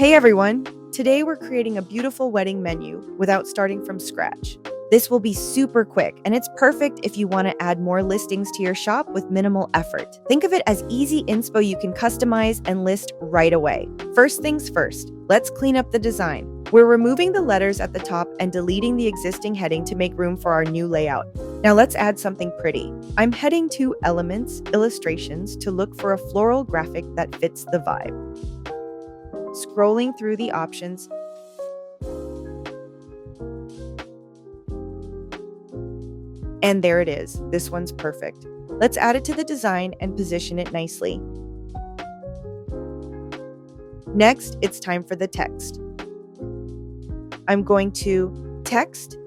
Hey everyone! Today we're creating a beautiful wedding menu without starting from scratch. This will be super quick, and it's perfect if you want to add more listings to your shop with minimal effort. Think of it as easy inspo you can customize and list right away. First things first, let's clean up the design. We're removing the letters at the top and deleting the existing heading to make room for our new layout. Now let's add something pretty. I'm heading to Elements, Illustrations to look for a floral graphic that fits the vibe. Scrolling through the options, and there it is. This one's perfect. Let's add it to the design and position it nicely. Next, it's time for the text. I'm going to Text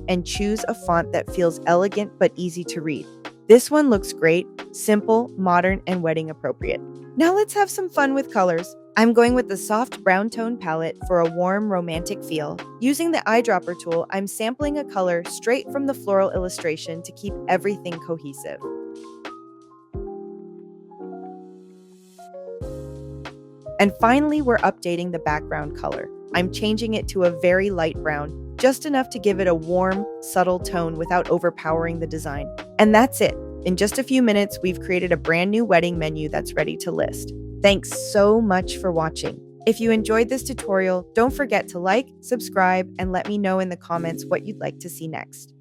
and choose a font that feels elegant but easy to read. This one looks great, simple, modern, and wedding appropriate. Now let's have some fun with colors. I'm going with the soft brown tone palette for a warm, romantic feel. Using the eyedropper tool, I'm sampling a color straight from the floral illustration to keep everything cohesive. And finally, we're updating the background color. I'm changing it to a very light brown, just enough to give it a warm, subtle tone without overpowering the design. And that's it. In just a few minutes, we've created a brand new wedding menu that's ready to list. Thanks so much for watching. If you enjoyed this tutorial, don't forget to like, subscribe, and let me know in the comments what you'd like to see next.